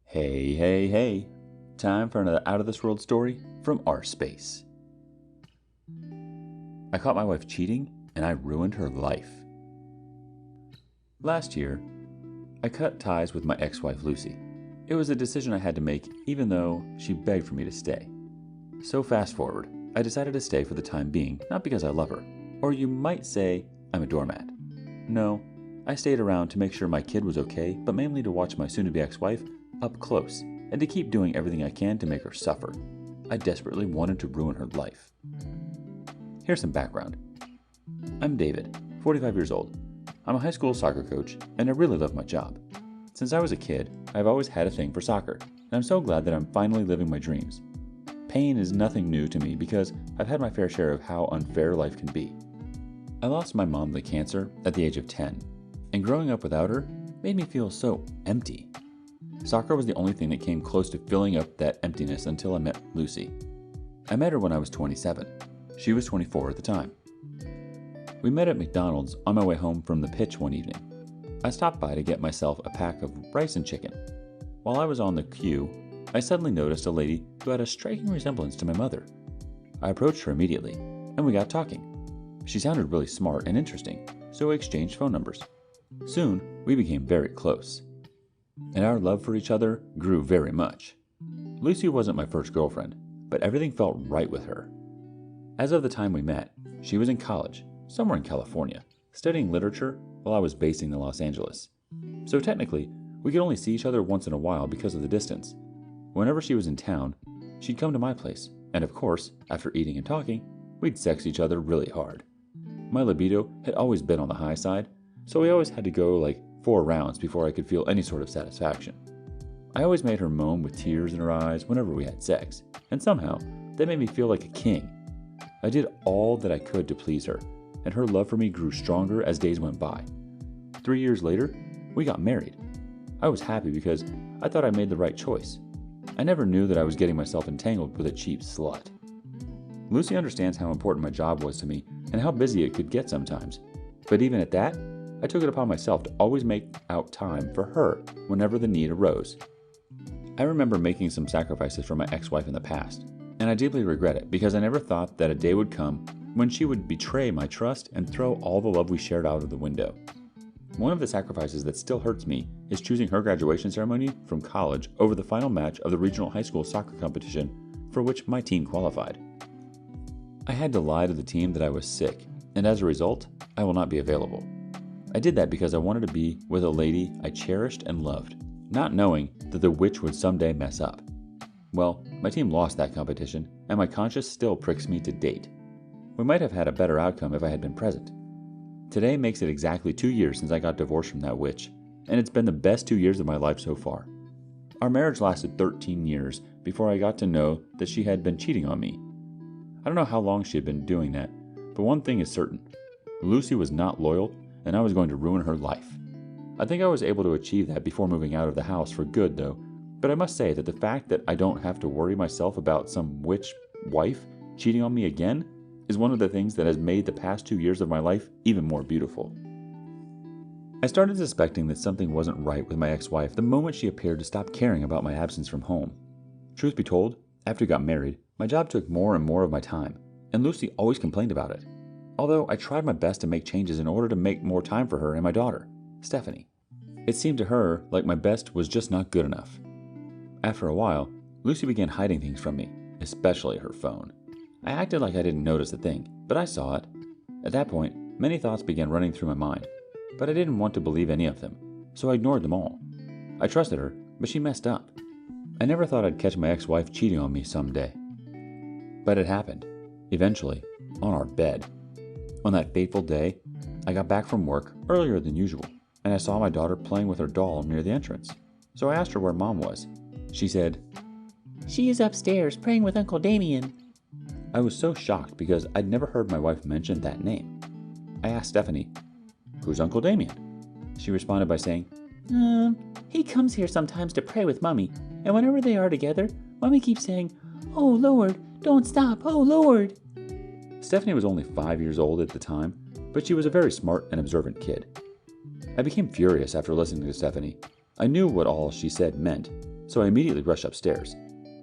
Hey, hey, hey. Time for another out of this world story from rSpace. I caught my wife cheating and I ruined her life. Last year, I cut ties with my ex-wife Lucy. It was a decision I had to make even though she begged for me to stay. So fast forward, I decided to stay for the time being, not because I love her, or you might say I'm a doormat. No, I stayed around to make sure my kid was okay, but mainly to watch my soon-to-be ex-wife up close and to keep doing everything I can to make her suffer. I desperately wanted to ruin her life. Here's some background. I'm David, 45 years old. I'm a high school soccer coach and I really love my job. Since I was a kid, I've always had a thing for soccer, and I'm so glad that I'm finally living my dreams. Pain is nothing new to me because I've had my fair share of how unfair life can be. I lost my mom to cancer at the age of 10, and growing up without her made me feel so empty. Soccer was the only thing that came close to filling up that emptiness until I met Lucy. I met her when I was 27. She was 24 at the time. We met at McDonald's on my way home from the pitch one evening. I stopped by to get myself a pack of rice and chicken. While I was on the queue, I suddenly noticed a lady who had a striking resemblance to my mother. I approached her immediately, and we got talking. She sounded really smart and interesting, so we exchanged phone numbers. Soon, we became very close, and our love for each other grew very much. Lucy wasn't my first girlfriend, but everything felt right with her. As of the time we met, she was in college, somewhere in California, studying literature while I was based in Los Angeles. So technically, we could only see each other once in a while because of the distance. Whenever she was in town, she'd come to my place, and of course, after eating and talking, we'd sex each other really hard. My libido had always been on the high side, so we always had to go like 4 rounds before I could feel any sort of satisfaction. I always made her moan with tears in her eyes whenever we had sex, and somehow that made me feel like a king. I did all that I could to please her, and her love for me grew stronger as days went by. 3 years later, we got married. I was happy because I thought I made the right choice. I never knew that I was getting myself entangled with a cheap slut. Lucy understands how important my job was to me and how busy it could get sometimes. But even at that, I took it upon myself to always make out time for her whenever the need arose. I remember making some sacrifices for my ex-wife in the past, and I deeply regret it because I never thought that a day would come when she would betray my trust and throw all the love we shared out of the window. One of the sacrifices that still hurts me is choosing her graduation ceremony from college over the final match of the regional high school soccer competition for which my team qualified. I had to lie to the team that I was sick, and as a result, I will not be available. I did that because I wanted to be with a lady I cherished and loved, not knowing that the witch would someday mess up. Well, my team lost that competition, and my conscience still pricks me to date. We might have had a better outcome if I had been present. Today makes it exactly 2 years since I got divorced from that witch, and it's been the best 2 years of my life so far. Our marriage lasted 13 years before I got to know that she had been cheating on me. I don't know how long she had been doing that, but one thing is certain. Lucy was not loyal, and I was going to ruin her life. I think I was able to achieve that before moving out of the house for good, though, but I must say that the fact that I don't have to worry myself about some witch wife cheating on me again is one of the things that has made the past 2 years of my life even more beautiful. I started suspecting that something wasn't right with my ex-wife the moment she appeared to stop caring about my absence from home. Truth be told, after we got married, my job took more and more of my time, and Lucy always complained about it. Although I tried my best to make changes in order to make more time for her and my daughter, Stephanie. It seemed to her like my best was just not good enough. After a while, Lucy began hiding things from me, especially her phone. I acted like I didn't notice the thing, but I saw it. At that point, many thoughts began running through my mind, but I didn't want to believe any of them, so I ignored them all. I trusted her, but she messed up. I never thought I'd catch my ex-wife cheating on me someday. But it happened, eventually, on our bed. On that fateful day, I got back from work earlier than usual, and I saw my daughter playing with her doll near the entrance. So I asked her where Mom was. She said, "She is upstairs praying with Uncle Damien." I was so shocked because I'd never heard my wife mention that name. I asked Stephanie, "Who's Uncle Damien?" She responded by saying, He comes here sometimes to pray with Mummy, and whenever they are together, Mummy keeps saying, 'Oh Lord, don't stop, oh Lord.'" Stephanie was only 5 years old at the time, but she was a very smart and observant kid. I became furious after listening to Stephanie. I knew what all she said meant, so I immediately rushed upstairs.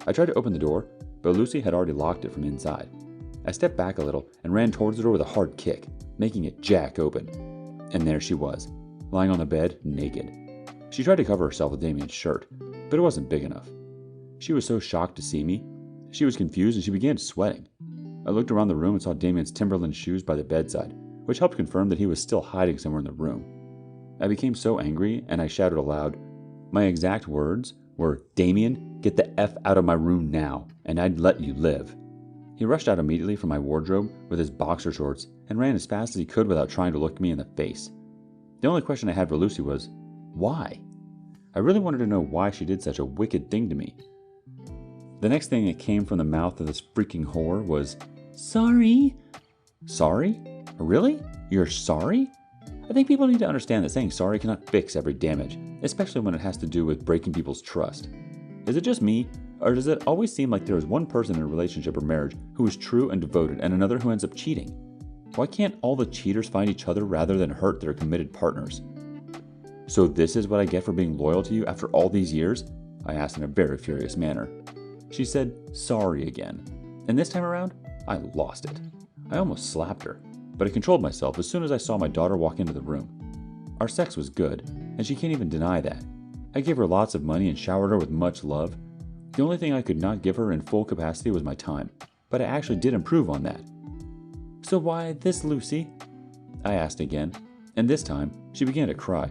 I tried to open the door, but Lucy had already locked it from inside. I stepped back a little and ran towards the door with a hard kick, making it jack open. And there she was, lying on the bed, naked. She tried to cover herself with Damien's shirt, but it wasn't big enough. She was so shocked to see me. She was confused and she began sweating. I looked around the room and saw Damien's Timberland shoes by the bedside, which helped confirm that he was still hiding somewhere in the room. I became so angry and I shouted aloud. My exact words were, "Damien, get the F out of my room now, and I'd let you live." He rushed out immediately from my wardrobe with his boxer shorts and ran as fast as he could without trying to look me in the face. The only question I had for Lucy was, why? I really wanted to know why she did such a wicked thing to me. The next thing that came from the mouth of this freaking whore was, "Sorry." Sorry? Really? You're sorry? I think people need to understand that saying sorry cannot fix every damage, especially when it has to do with breaking people's trust. Is it just me, or does it always seem like there is one person in a relationship or marriage who is true and devoted and another who ends up cheating? Why can't all the cheaters find each other rather than hurt their committed partners? "So this is what I get for being loyal to you after all these years?" I asked in a very furious manner. She said sorry again, and this time around, I lost it. I almost slapped her, but I controlled myself as soon as I saw my daughter walk into the room. Our sex was good, and she can't even deny that. I gave her lots of money and showered her with much love. The only thing I could not give her in full capacity was my time, but I actually did improve on that. "So why this, Lucy?" I asked again, and this time she began to cry.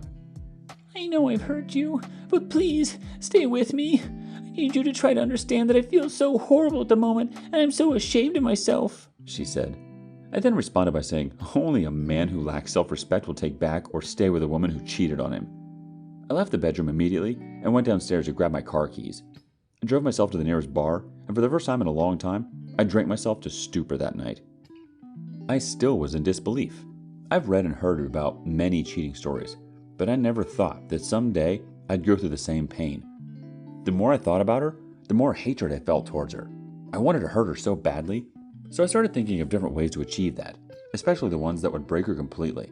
"I know I've hurt you, but please stay with me. I need you to try to understand that I feel so horrible at the moment, and I'm so ashamed of myself," she said. I then responded by saying, only a man who lacks self-respect will take back or stay with a woman who cheated on him. I left the bedroom immediately and went downstairs to grab my car keys. I drove myself to the nearest bar, and for the first time in a long time, I drank myself to stupor that night. I still was in disbelief. I've read and heard about many cheating stories, but I never thought that someday I'd go through the same pain. The more I thought about her, the more hatred I felt towards her. I wanted to hurt her so badly, so I started thinking of different ways to achieve that, especially the ones that would break her completely.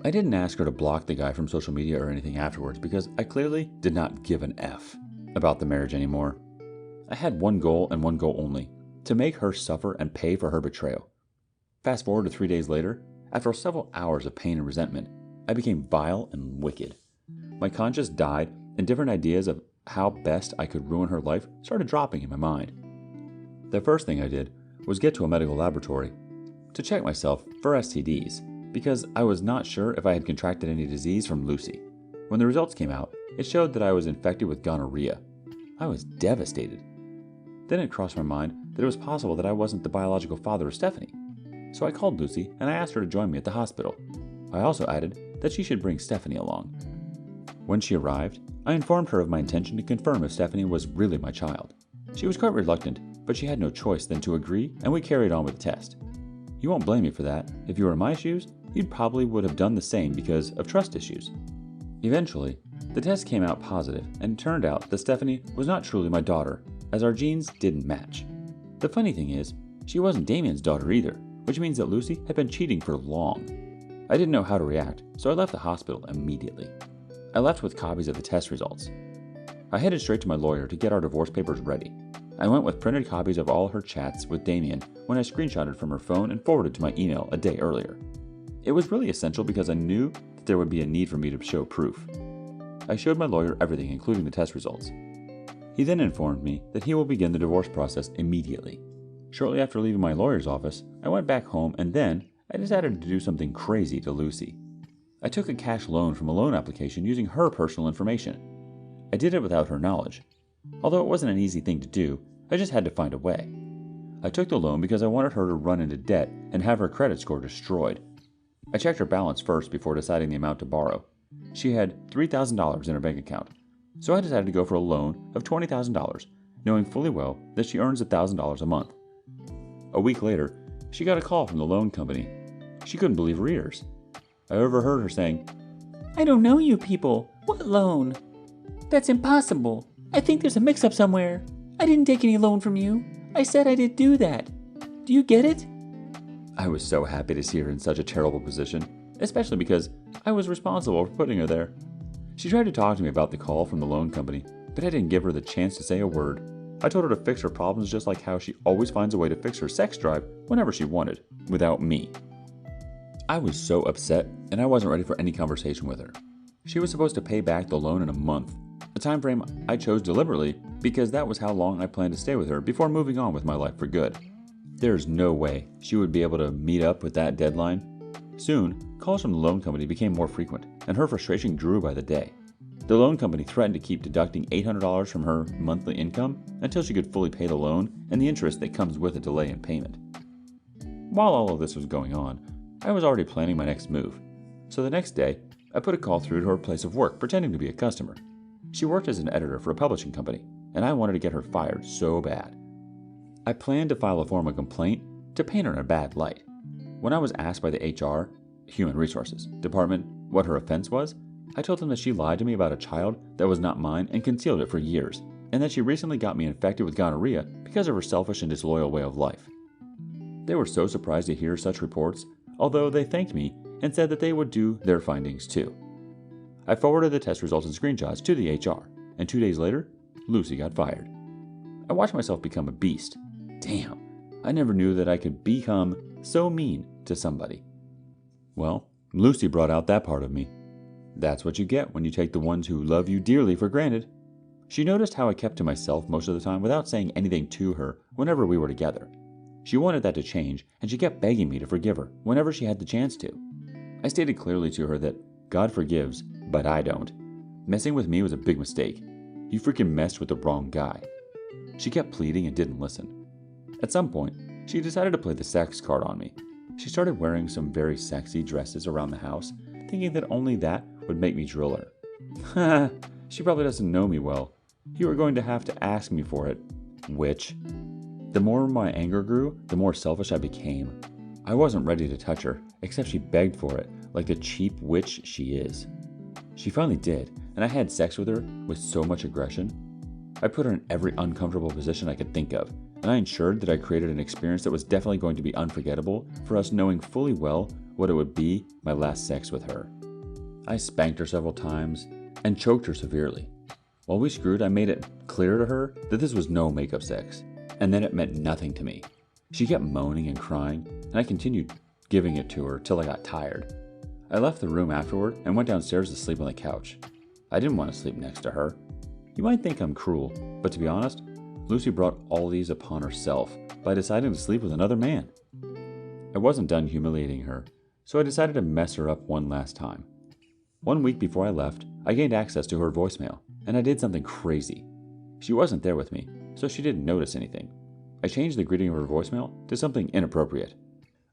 I didn't ask her to block the guy from social media or anything afterwards because I clearly did not give an F about the marriage anymore. I had one goal and one goal only, to make her suffer and pay for her betrayal. Fast forward to 3 days later, after several hours of pain and resentment, I became vile and wicked. My conscience died and different ideas of how best I could ruin her life started dropping in my mind. The first thing I did was get to a medical laboratory to check myself for STDs because I was not sure if I had contracted any disease from Lucy. When the results came out, it showed that I was infected with gonorrhea. I was devastated. Then it crossed my mind that it was possible that I wasn't the biological father of Stephanie. So I called Lucy and I asked her to join me at the hospital. I also added that she should bring Stephanie along. When she arrived, I informed her of my intention to confirm if Stephanie was really my child. She was quite reluctant, but she had no choice than to agree, and we carried on with the test. You won't blame me for that. If you were in my shoes, you probably would have done the same because of trust issues. Eventually, the test came out positive, and it turned out that Stephanie was not truly my daughter, as our genes didn't match. The funny thing is, she wasn't Damien's daughter either, which means that Lucy had been cheating for long. I didn't know how to react, so I left the hospital immediately. I left with copies of the test results. I headed straight to my lawyer to get our divorce papers ready. I went with printed copies of all her chats with Damien when I screenshotted from her phone and forwarded to my email a day earlier. It was really essential because I knew that there would be a need for me to show proof. I showed my lawyer everything, including the test results. He then informed me that he will begin the divorce process immediately. Shortly after leaving my lawyer's office, I went back home and then I decided to do something crazy to Lucy. I took a cash loan from a loan application using her personal information. I did it without her knowledge. Although it wasn't an easy thing to do, I just had to find a way. I took the loan because I wanted her to run into debt and have her credit score destroyed. I checked her balance first before deciding the amount to borrow. She had $3,000 in her bank account, so I decided to go for a loan of $20,000, knowing fully well that she earns $1,000 a month. A week later, she got a call from the loan company. She couldn't believe her ears. I overheard her saying, "I don't know you people. What loan? That's impossible. I think there's a mix-up somewhere. I didn't take any loan from you. I said I didn't do that. Do you get it?" I was so happy to see her in such a terrible position, especially because I was responsible for putting her there. She tried to talk to me about the call from the loan company, but I didn't give her the chance to say a word. I told her to fix her problems just like how she always finds a way to fix her sex drive whenever she wanted, without me. I was so upset, and I wasn't ready for any conversation with her. She was supposed to pay back the loan in a month, a time frame I chose deliberately because that was how long I planned to stay with her before moving on with my life for good. There's no way she would be able to meet up with that deadline. Soon, calls from the loan company became more frequent, and her frustration grew by the day. The loan company threatened to keep deducting $800 from her monthly income until she could fully pay the loan and the interest that comes with a delay in payment. While all of this was going on, I was already planning my next move. So the next day, I put a call through to her place of work pretending to be a customer. She worked as an editor for a publishing company, and I wanted to get her fired so bad. I planned to file a formal complaint to paint her in a bad light. When I was asked by the HR, Human Resources, department what her offense was, I told them that she lied to me about a child that was not mine and concealed it for years, and that she recently got me infected with gonorrhea because of her selfish and disloyal way of life. They were so surprised to hear such reports, although they thanked me and said that they would do their findings too. I forwarded the test results and screenshots to the HR, and 2 days later, Lucy got fired. I watched myself become a beast. Damn, I never knew that I could become so mean to somebody. Well, Lucy brought out that part of me. That's what you get when you take the ones who love you dearly for granted. She noticed how I kept to myself most of the time without saying anything to her whenever we were together. She wanted that to change, and she kept begging me to forgive her whenever she had the chance to. I stated clearly to her that God forgives, but I don't. Messing with me was a big mistake. You freaking messed with the wrong guy. She kept pleading and didn't listen. At some point, she decided to play the sex card on me. She started wearing some very sexy dresses around the house, thinking that only that would make me drill her. Ha! She probably doesn't know me well. You are going to have to ask me for it, witch. The more my anger grew, the more selfish I became. I wasn't ready to touch her, except she begged for it, like the cheap witch she is. She finally did, and I had sex with her with so much aggression. I put her in every uncomfortable position I could think of, and I ensured that I created an experience that was definitely going to be unforgettable for us, knowing fully well what it would be my last sex with her. I spanked her several times and choked her severely. While we screwed, I made it clear to her that this was no makeup sex, and that it meant nothing to me. She kept moaning and crying, and I continued giving it to her till I got tired. I left the room afterward and went downstairs to sleep on the couch. I didn't want to sleep next to her. You might think I'm cruel, but to be honest, Lucy brought all these upon herself by deciding to sleep with another man. I wasn't done humiliating her, so I decided to mess her up one last time. 1 week before I left, I gained access to her voicemail, and I did something crazy. She wasn't there with me, so she didn't notice anything. I changed the greeting of her voicemail to something inappropriate.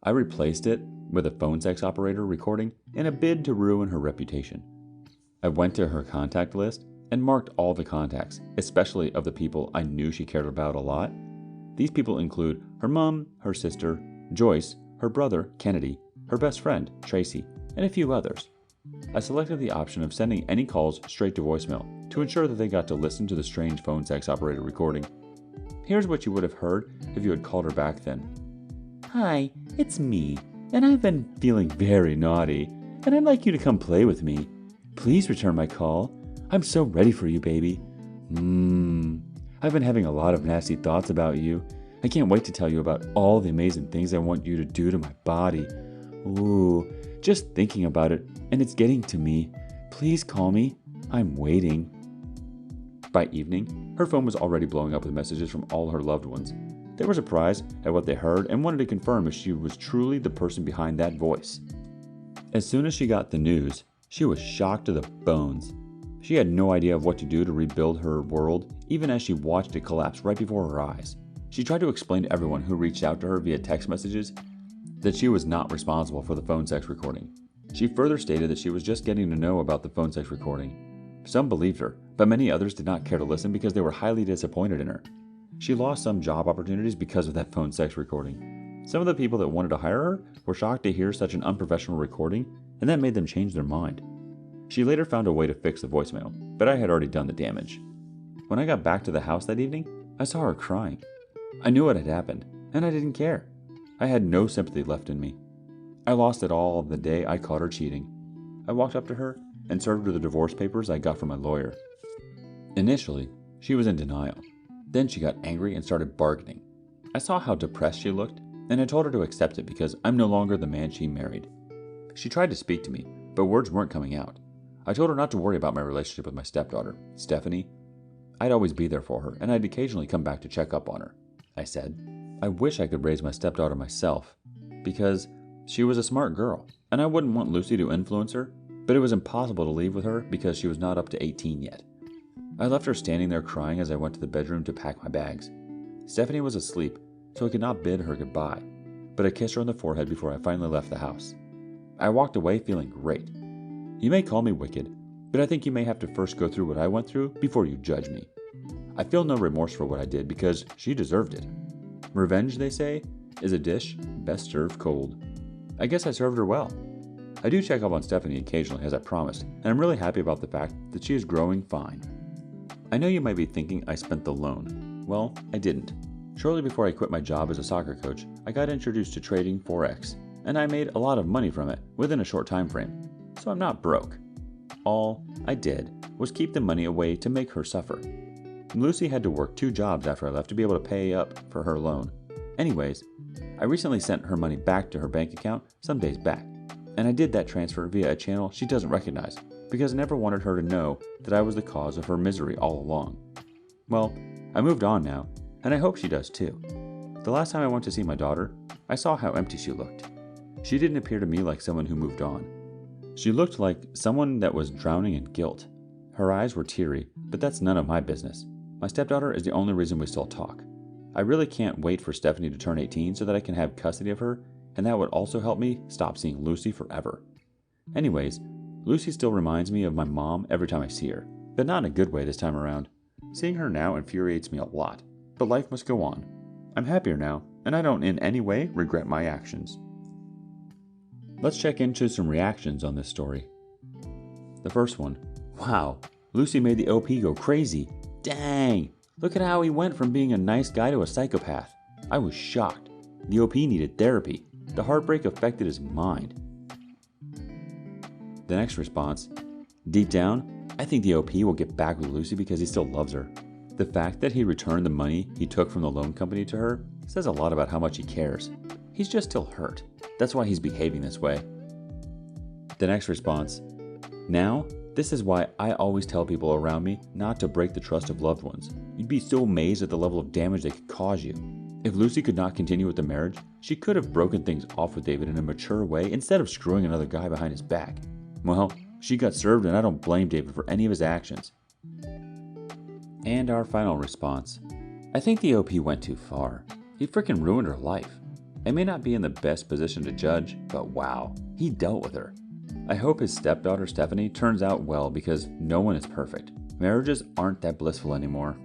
I replaced it with a phone sex operator recording in a bid to ruin her reputation. I went to her contact list and marked all the contacts, especially of the people I knew she cared about a lot. These people include her mom, her sister, Joyce, her brother, Kennedy, her best friend, Tracy, and a few others. I selected the option of sending any calls straight to voicemail to ensure that they got to listen to the strange phone sex operator recording. Here's what you would have heard if you had called her back then. Hi, it's me, and I've been feeling very naughty, and I'd like you to come play with me. Please return my call. I'm so ready for you, baby. I've been having a lot of nasty thoughts about you. I can't wait to tell you about all the amazing things I want you to do to my body. Ooh, just thinking about it, and it's getting to me. Please call me. I'm waiting. By evening, her phone was already blowing up with messages from all her loved ones. They were surprised at what they heard and wanted to confirm if she was truly the person behind that voice. As soon as she got the news, she was shocked to the bones. She had no idea of what to do to rebuild her world, even as she watched it collapse right before her eyes. She tried to explain to everyone who reached out to her via text messages that she was not responsible for the phone sex recording. She further stated that she was just getting to know about the phone sex recording. Some believed her, but many others did not care to listen because they were highly disappointed in her. She lost some job opportunities because of that phone sex recording. Some of the people that wanted to hire her were shocked to hear such an unprofessional recording, and that made them change their mind. She later found a way to fix the voicemail, but I had already done the damage. When I got back to the house that evening, I saw her crying. I knew what had happened, and I didn't care. I had no sympathy left in me. I lost it all the day I caught her cheating. I walked up to her and served her the divorce papers I got from my lawyer. Initially, she was in denial. Then she got angry and started bargaining. I saw how depressed she looked, and I told her to accept it because I'm no longer the man she married. She tried to speak to me, but words weren't coming out. I told her not to worry about my relationship with my stepdaughter, Stephanie. I'd always be there for her, and I'd occasionally come back to check up on her. I said, I wish I could raise my stepdaughter myself, because she was a smart girl, and I wouldn't want Lucy to influence her, but it was impossible to leave with her because she was not up to 18 yet. I left her standing there crying as I went to the bedroom to pack my bags. Stephanie was asleep, so I could not bid her goodbye, but I kissed her on the forehead before I finally left the house. I walked away feeling great. You may call me wicked, but I think you may have to first go through what I went through before you judge me. I feel no remorse for what I did because she deserved it. Revenge, they say, is a dish best served cold. I guess I served her well. I do check up on Stephanie occasionally as I promised, and I'm really happy about the fact that she is growing fine. I know you might be thinking I spent the loan. Well, I didn't. Shortly before I quit my job as a soccer coach, I got introduced to trading Forex, and I made a lot of money from it within a short time frame, so I'm not broke. All I did was keep the money away to make her suffer. Lucy had to work 2 jobs after I left to be able to pay up for her loan. Anyways, I recently sent her money back to her bank account some days back, and I did that transfer via a channel she doesn't recognize because I never wanted her to know that I was the cause of her misery all along. Well, I moved on now, and I hope she does too. The last time I went to see my daughter, I saw how empty she looked. She didn't appear to me like someone who moved on. She looked like someone that was drowning in guilt. Her eyes were teary, but that's none of my business. My stepdaughter is the only reason we still talk. I really can't wait for Stephanie to turn 18 so that I can have custody of her, and that would also help me stop seeing Lucy forever. Anyways, Lucy still reminds me of my mom every time I see her, but not in a good way this time around. Seeing her now infuriates me a lot, but life must go on. I'm happier now, and I don't in any way regret my actions. Let's check into some reactions on this story. The first one. Wow, Lucy made the OP go crazy. Dang, look at how he went from being a nice guy to a psychopath. I was shocked. The OP needed therapy. The heartbreak affected his mind. The next response. Deep down, I think the OP will get back with Lucy because he still loves her. The fact that he returned the money he took from the loan company to her says a lot about how much he cares. He's just still hurt. That's why he's behaving this way. The next response. Now, this is why I always tell people around me not to break the trust of loved ones. You'd be so amazed at the level of damage they could cause you. If Lucy could not continue with the marriage, she could have broken things off with David in a mature way instead of screwing another guy behind his back. Well, she got served and I don't blame David for any of his actions. And our final response. I think the OP went too far. He freaking ruined her life. I may not be in the best position to judge, but wow, he dealt with her. I hope his stepdaughter Stephanie turns out well because no one is perfect. Marriages aren't that blissful anymore.